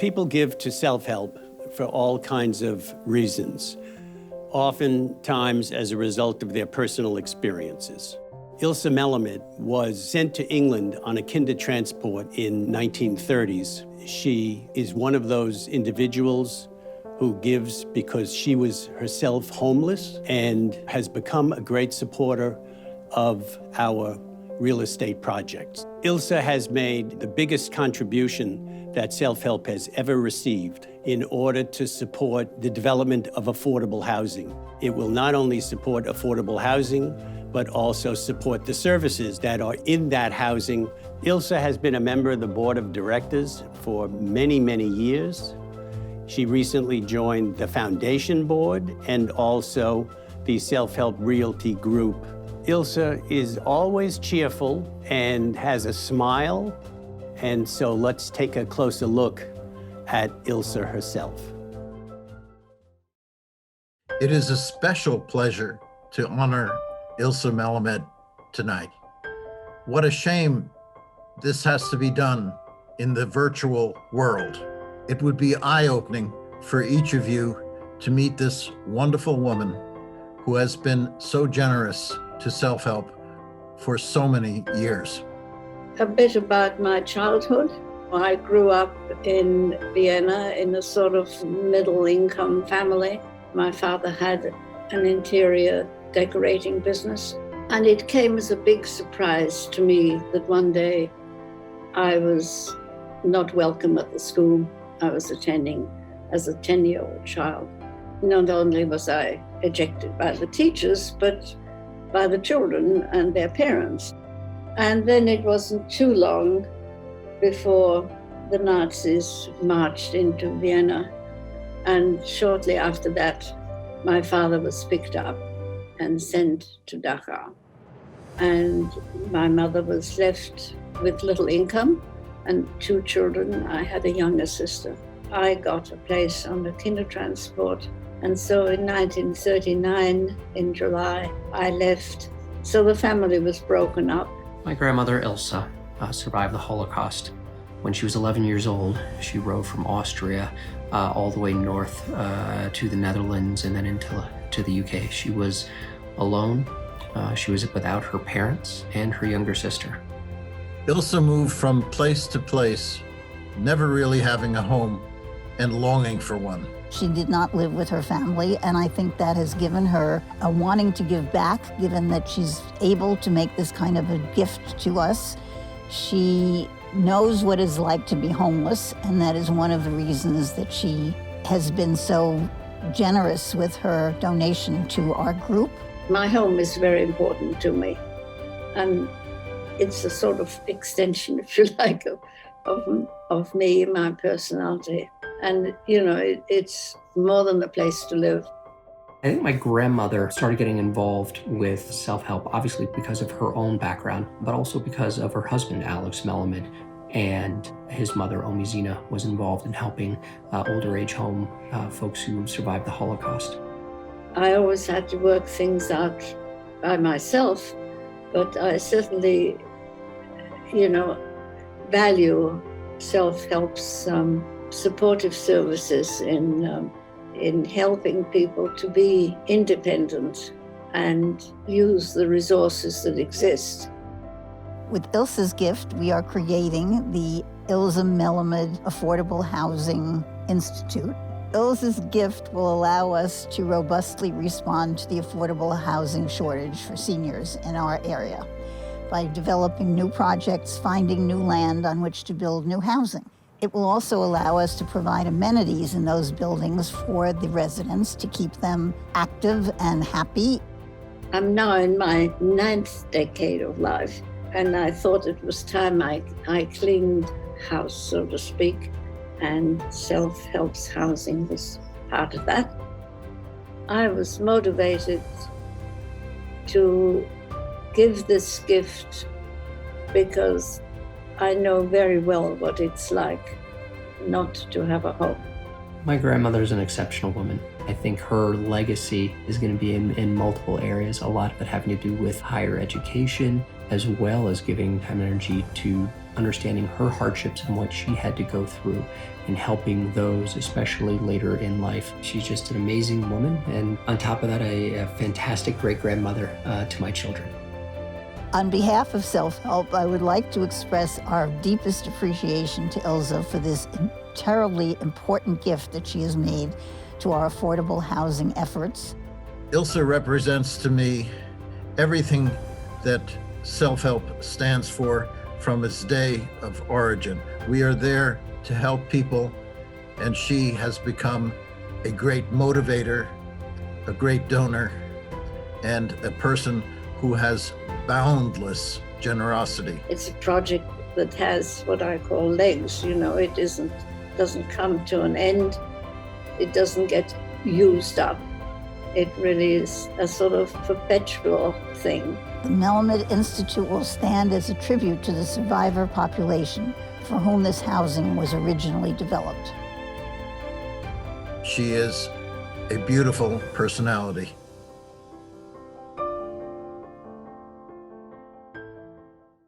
People give to self-help for all kinds of reasons, oftentimes as a result of their personal experiences. Ilse Melamid was sent to England on a kinder transport in 1930s. She is one of those individuals who gives because she was herself homeless and has become a great supporter of our real estate projects. Ilse has made the biggest contribution that Self-Help has ever received in order to support the development of affordable housing. It will not only support affordable housing, but also support the services that are in that housing. Ilse has been a member of the board of directors for many, many years. She recently joined the foundation board and also the Self-Help Realty Group. Ilse is always cheerful and has a smile, and so let's take a closer look at Ilse herself. It is a special pleasure to honor Ilse Melamid tonight. What a shame this has to be done in the virtual world. It would be eye-opening for each of you to meet this wonderful woman who has been so generous to Self-Help for so many years. A bit about my childhood. I grew up in Vienna in a sort of middle-income family. My father had an interior decorating business, and it came as a big surprise to me that one day I was not welcome at the school I was attending as a 10-year-old child. Not only was I ejected by the teachers, but by the children and their parents. And then it wasn't too long before the Nazis marched into Vienna. And shortly after that, my father was picked up and sent to Dachau. And my mother was left with little income and 2 children. I had a younger sister. I got a place on the kinder transport. And so in 1939, in July, I left. So the family was broken up. My grandmother, Ilse, survived the Holocaust. When she was 11 years old, she rode from Austria all the way north to the Netherlands and then into the UK. She was alone. She was without her parents and her younger sister. Ilse moved from place to place, never really having a home and longing for one. She did not live with her family, and I think that has given her a wanting to give back, given that she's able to make this kind of a gift to us. She knows what it's like to be homeless, and that is one of the reasons that she has been so generous with her donation to our group. My home is very important to me, and it's a sort of extension, if you like, of me, my personality. And, you know, it's more than a place to live. I think my grandmother started getting involved with self-help, obviously because of her own background, but also because of her husband, Alex Melamid, and his mother, Omizina, was involved in helping older age home folks who survived the Holocaust. I always had to work things out by myself, but I certainly, value self-help's supportive services in helping people to be independent and use the resources that exist. With Ilse's gift, we are creating the Ilse Melamid Affordable Housing Institute. Ilse's gift will allow us to robustly respond to the affordable housing shortage for seniors in our area by developing new projects, finding new land on which to build new housing. It will also allow us to provide amenities in those buildings for the residents to keep them active and happy. I'm now in my 9th decade of life, and I thought it was time I cleaned house, so to speak, and Self-Help's housing was part of that. I was motivated to give this gift because I know very well what it's like not to have a home. My grandmother's an exceptional woman. I think her legacy is going to be in multiple areas, a lot of it having to do with higher education, as well as giving time and energy to understanding her hardships and what she had to go through and helping those, especially later in life. She's just an amazing woman, and on top of that, a fantastic great-grandmother to my children. On behalf of Selfhelp, I would like to express our deepest appreciation to Ilse for this terribly important gift that she has made to our affordable housing efforts. Ilse represents to me everything that Selfhelp stands for from its day of origin. We are there to help people, and she has become a great motivator, a great donor, and a person who has boundless generosity. It's a project that has what I call legs. It doesn't come to an end. It doesn't get used up. It really is a sort of perpetual thing. The Melamid Institute will stand as a tribute to the survivor population for whom this housing was originally developed. She is a beautiful personality.